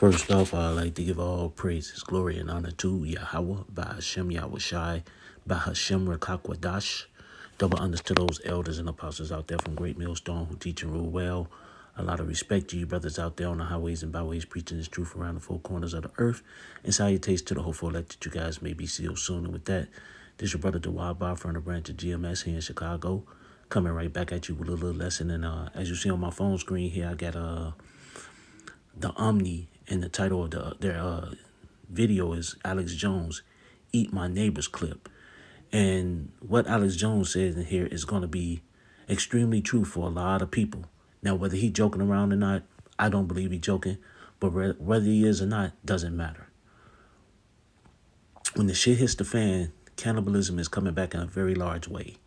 First off, I'd like to give all praises, glory, and honor to Yahweh, by Hashem Yahweh Shai, by Hashem Rekakwadash. Double honors to those elders and apostles out there from Great Millstone who teach and rule well. A lot of respect to you brothers out there on the highways and byways preaching this truth around the four corners of the earth. And salutations to the hopeful elect that you guys may be sealed soon. And with that, this is your brother Dawaba from the branch of GMS here in Chicago. Coming right back at you with a little lesson. And as you see on my phone screen here, I got the Omni, and the title of their video is Alex Jones, Eat My Neighbor's Clip. And what Alex Jones says in here is going to be extremely true for a lot of people. Now, whether he's joking around or not, I don't believe he's joking, but whether he is or not doesn't matter. When the shit hits the fan, cannibalism is coming back in a very large way.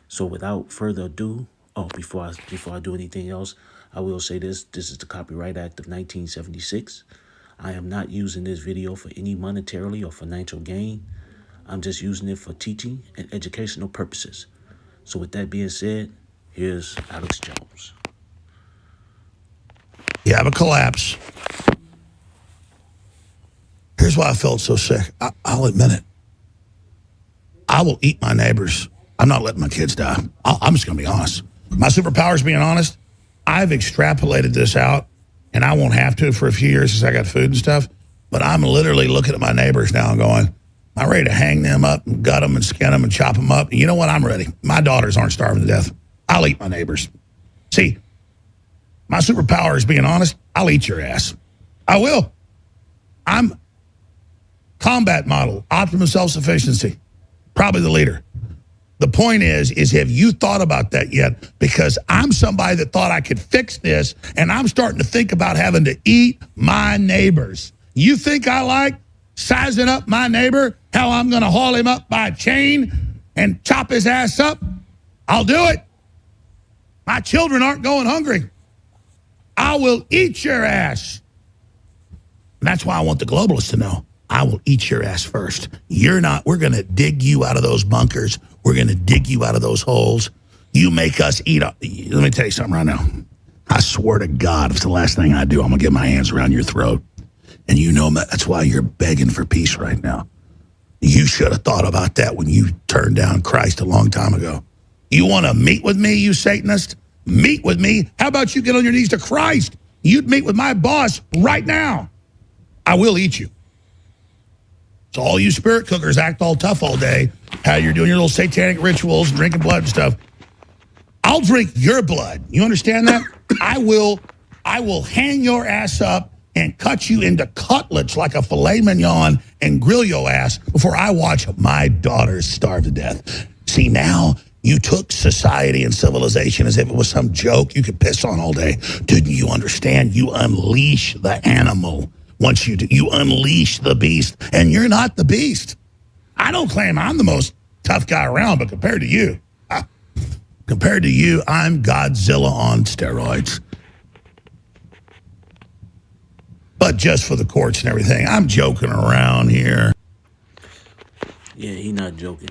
So without further ado, before I do anything else, I will say this. This is the Copyright Act of 1976. I am not using this video for any monetarily or financial gain. I'm just using it for teaching and educational purposes. So with that being said, here's Alex Jones. You have a collapse. Here's why I felt so sick. I'll admit it. I will eat my neighbors. I'm not letting my kids die. I'm just going to be honest. My superpower is being honest. I've extrapolated this out, and I won't have to for a few years since I got food and stuff, but I'm literally looking at my neighbors now and going, I'm ready to hang them up and gut them and skin them and chop them up. And you know what? I'm ready. My daughters aren't starving to death. I'll eat my neighbors. See, my superpower is being honest. I'll eat your ass. I will. I'm combat model, optimum self-sufficiency, probably the leader. The point is have you thought about that yet? Because I'm somebody that thought I could fix this, and I'm starting to think about having to eat my neighbors. You think I like sizing up my neighbor, how I'm going to haul him up by a chain and chop his ass up? I'll do it. My children aren't going hungry. I will eat your ass. And that's why I want the globalists to know. I will eat your ass first. You're not. We're going to dig you out of those bunkers. We're going to dig you out of those holes. You make us eat up. Let me tell you something right now. I swear to God, if it's the last thing I do, I'm going to get my hands around your throat. And you know that's why you're begging for peace right now. You should have thought about that when you turned down Christ a long time ago. You want to meet with me, you Satanist? Meet with me? How about you get on your knees to Christ? You'd meet with my boss right now. I will eat you. So all you spirit cookers act all tough all day, how you're doing your little satanic rituals, drinking blood and stuff. I'll drink your blood. You understand that? I will hang your ass up and cut you into cutlets like a filet mignon and grill your ass before I watch my daughters starve to death. See, now you took society and civilization as if it was some joke you could piss on all day. Didn't you understand? You unleash the animal. Once you do, you unleash the beast, and you're not the beast. I don't claim I'm the most tough guy around, but compared to you, I'm Godzilla on steroids. But just for the courts and everything, I'm joking around here. Yeah, he not joking,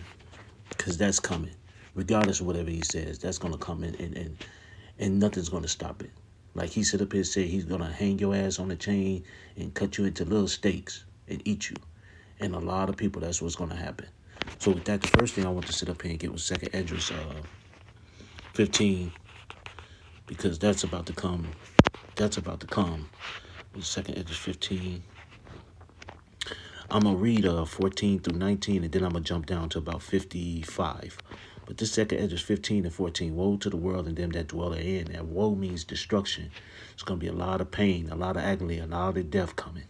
because that's coming. Regardless of whatever he says, that's going to come in, and nothing's going to stop it. Like he sit up here and say he's going to hang your ass on a chain and cut you into little steaks and eat you. And a lot of people, that's what's going to happen. So with that, the first thing I want to sit up here and get was 2nd Esdras 15, because that's about to come. That's about to come. With 2nd Esdras 15. I'm going to read 14 through 19, and then I'm going to jump down to about 55. But this 2nd Esdras 15 and 14, woe to the world and them that dwell therein. And woe means destruction. It's going to be a lot of pain, a lot of agony, a lot of death coming.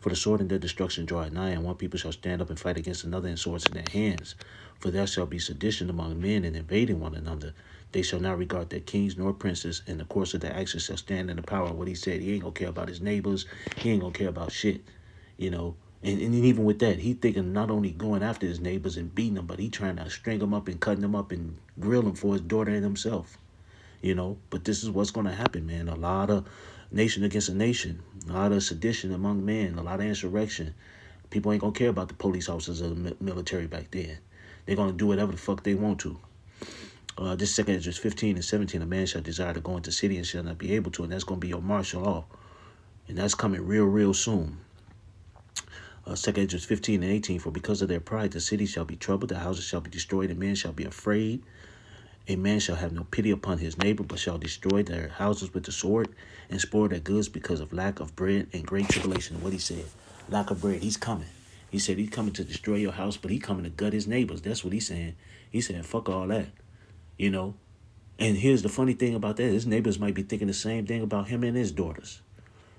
For the sword and their destruction draw nigh, and one people shall stand up and fight against another, and swords in their hands. For there shall be sedition among men, and invading one another. They shall not regard their kings nor princes, and the course of their actions shall stand in the power of what he said. He ain't going to care about his neighbors. He ain't going to care about shit, you know. And even with that, he thinking not only going after his neighbors and beating them, but he trying to string them up and cutting them up and grill them for his daughter and himself, you know. But this is what's going to happen, man. A lot of nation against a nation, a lot of sedition among men, a lot of insurrection. People ain't going to care about the police officers or the military back then. They're going to do whatever the fuck they want to. This 2nd Esdras 15 and 17, a man shall desire to go into city and shall not be able to, and that's going to be your martial law. And that's coming real soon. 2 Edges 15 and 18, for because of their pride, the city shall be troubled, the houses shall be destroyed, and men shall be afraid. A man shall have no pity upon his neighbor, but shall destroy their houses with the sword and spoil their goods because of lack of bread and great tribulation. What he said, lack of bread, he's coming. He said he's coming to destroy your house, but he's coming to gut his neighbors. That's what he's saying. He's saying, fuck all that, you know. And here's the funny thing about that. His neighbors might be thinking the same thing about him and his daughters.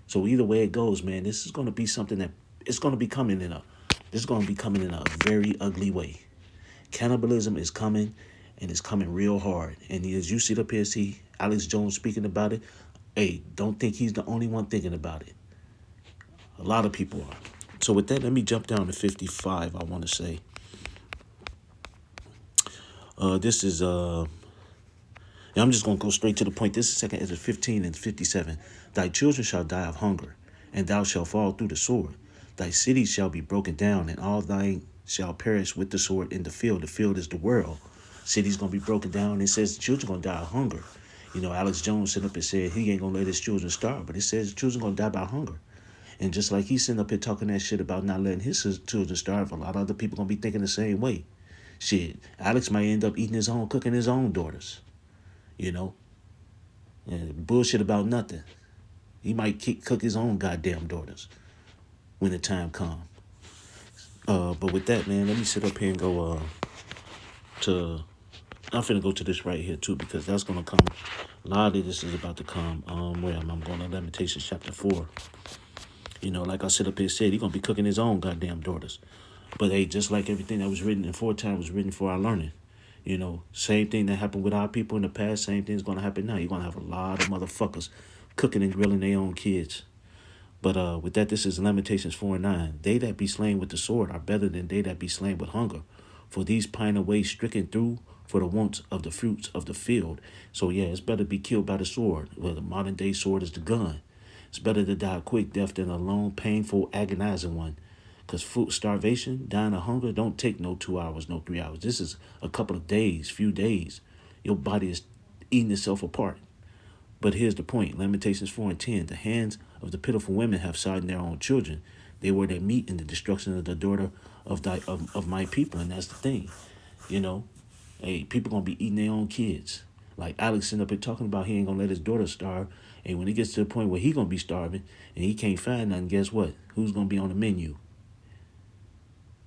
So either way it goes, man, this is going to be something that it's going to be coming in a, this is going to be coming in a very ugly way. Cannibalism is coming, and it's coming real hard. And as you sit up here, see Alex Jones speaking about it, hey, don't think he's the only one thinking about it. A lot of people are. So with that, let me jump down to 55, I want to say. This is, I'm just going to go straight to the point. This is 2 Ezra 15 and 57. Thy children shall die of hunger, and thou shalt fall through the sword. Thy cities shall be broken down, and all thine shall perish with the sword in the field. The field is the world. City's going to be broken down. It says the children going to die of hunger. You know, Alex Jones sitting up and said he ain't going to let his children starve, but it says the children going to die by hunger. And just like he's sitting up here talking that shit about not letting his children starve, a lot of other people going to be thinking the same way. Shit, Alex might end up eating his own, cooking his own daughters. You know? And bullshit about nothing. He might cook his own goddamn daughters when the time comes. But with that, man, let me sit up here and go I'm finna go to this right here too, because that's gonna come. A lot of this is about to come. Where I'm going to Lamentations chapter 4. You know, like I sit up here said, he's gonna be cooking his own goddamn daughters. But hey, just like everything that was written in foretime was written for our learning. You know, same thing that happened with our people in the past, same thing's gonna happen now. You're gonna have a lot of motherfuckers cooking and grilling their own kids. But with that, this is Lamentations 4 and 9. They that be slain with the sword are better than they that be slain with hunger. For these pine away stricken through for the wants of the fruits of the field. So yeah, it's better to be killed by the sword. Well, the modern day sword is the gun. It's better to die a quick death than a long, painful, agonizing one. Because starvation, dying of hunger, don't take no 2 hours, no 3 hours. This is a couple of days, few days. Your body is eating itself apart. But here's the point. Lamentations 4 and 10. The hands of the pitiful women have sodden their own children. They were their meat in the destruction of the daughter of my people. And that's the thing. You know, hey, people going to be eating their own kids. Like Alex sitting up here talking about he ain't going to let his daughter starve. And when it gets to the point where he going to be starving and he can't find nothing, guess what? Who's going to be on the menu?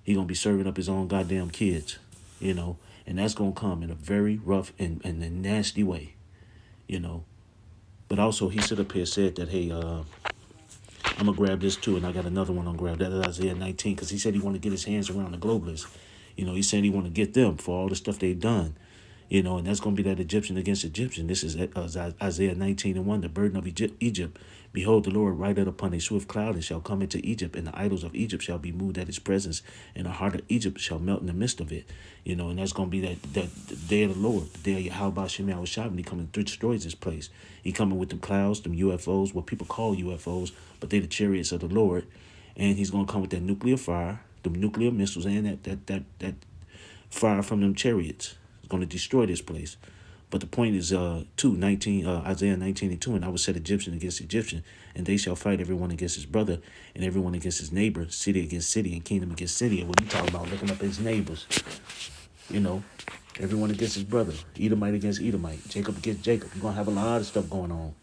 He going to be serving up his own goddamn kids, you know. And that's going to come in a very rough and a nasty way, you know. But also he stood up here and said that, hey, I'm going to grab this too. And I got another one I'm going to grab. That is Isaiah 19, because he said he want to get his hands around the globalists. You know, he said he want to get them for all the stuff they've done. You know, and that's going to be that Egyptian against Egyptian. This is Isaiah 19 and 1, the burden of Egypt. Behold, the Lord rideth upon a swift cloud and shall come into Egypt, and the idols of Egypt shall be moved at his presence, and the heart of Egypt shall melt in the midst of it. You know, and that's going to be that the day of the Lord, the day of Yahweh Shem Yahushua, when he coming and destroys this place. He coming with them clouds, them UFOs, what people call UFOs, but they the chariots of the Lord. And he's going to come with that nuclear fire, them nuclear missiles, and that fire from them chariots. It's going to destroy this place. But the point is Isaiah 19 and 2, and I will set Egyptian against Egyptian, and they shall fight everyone against his brother, and everyone against his neighbor, city against city, and kingdom against city. And what he talking about, looking up his neighbors. You know, everyone against his brother, Edomite against Edomite, Jacob against Jacob. You're going to have a lot of stuff going on,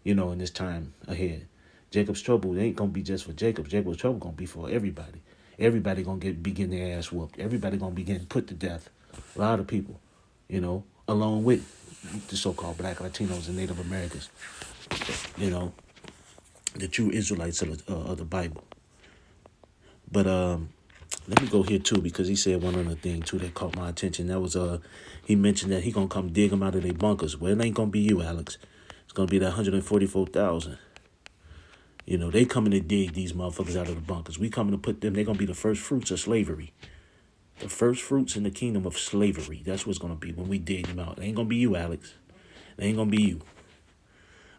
you know, in this time ahead. Jacob's trouble ain't going to be just for Jacob. Jacob's trouble going to be for everybody. Everybody going to be getting their ass whooped. Everybody going to be getting put to death. A lot of people, you know, along with the so-called black Latinos and Native Americans, you know, the true Israelites of the Bible. But let me go here too, because he said one other thing too that caught my attention. That was he mentioned that he gonna come dig them out of their bunkers. Well, it ain't gonna be you, Alex. It's gonna be that 144,000. You know, they coming to dig these motherfuckers out of the bunkers. We coming to put them. They're gonna be the first fruits of slavery. The first fruits in the kingdom of slavery. That's what's going to be when we dig them out. It ain't going to be you, Alex. It ain't going to be you.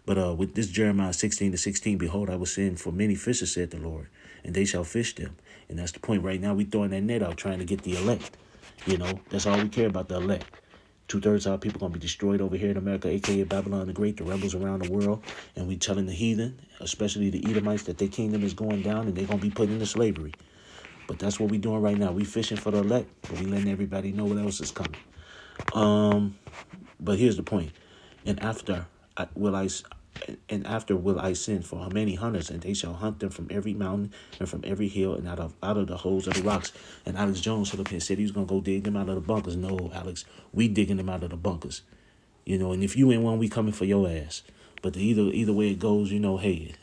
But with this Jeremiah 16 to 16, behold, I will send for many fishers, said the Lord, and they shall fish them. And that's the point right now. We throwing that net out trying to get the elect. You know, that's all we care about, the elect. 2/3 of our people gonna be destroyed over here in America, aka Babylon the Great, the rebels around the world, and we telling the heathen, especially the Edomites, that their kingdom is going down and they're gonna be put into slavery. But that's what we doing right now. We fishing for the elect, but we letting everybody know what else is coming. But here's the point. And after will I send for many hunters, and they shall hunt them from every mountain and from every hill and out of the holes of the rocks. And Alex Jones stood up here and said he was gonna go dig them out of the bunkers. No, Alex, we digging them out of the bunkers. And if you ain't one, we coming for your ass. But either way it goes, hey,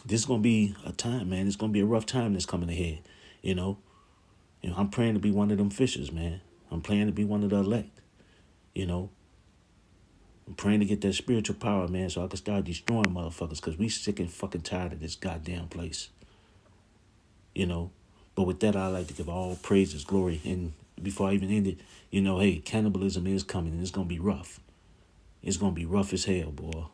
this is gonna be a time, man. It's gonna be a rough time that's coming ahead. I'm praying to be one of them fishers, man. I'm praying to be one of the elect. I'm praying to get that spiritual power, man, so I can start destroying motherfuckers, because we sick and fucking tired of this goddamn place. But with that, I like to give all praises, glory. And before I even end it, hey, cannibalism is coming, and it's going to be rough. It's going to be rough as hell, boy.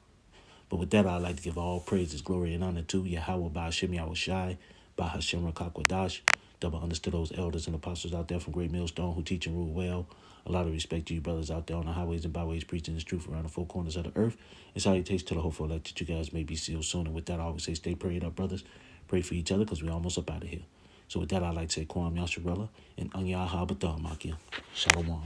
But with that, I like to give all praises, glory, and honor to Yahweh, Ba'ashem Yahushai, Ba'ashem Rakakwadash. Double understood those elders and apostles out there from Great Millstone who teach and rule well. A lot of respect to you brothers out there on the highways and byways preaching this truth around the four corners of the earth. And salutations to the hopeful elect that you guys may be sealed soon. And with that, I always say stay prayed up, brothers. Pray for each other, because we're almost up out of here. So with that, I like to say Kwam Yasharella and Anya Habatam Makia. Shalom.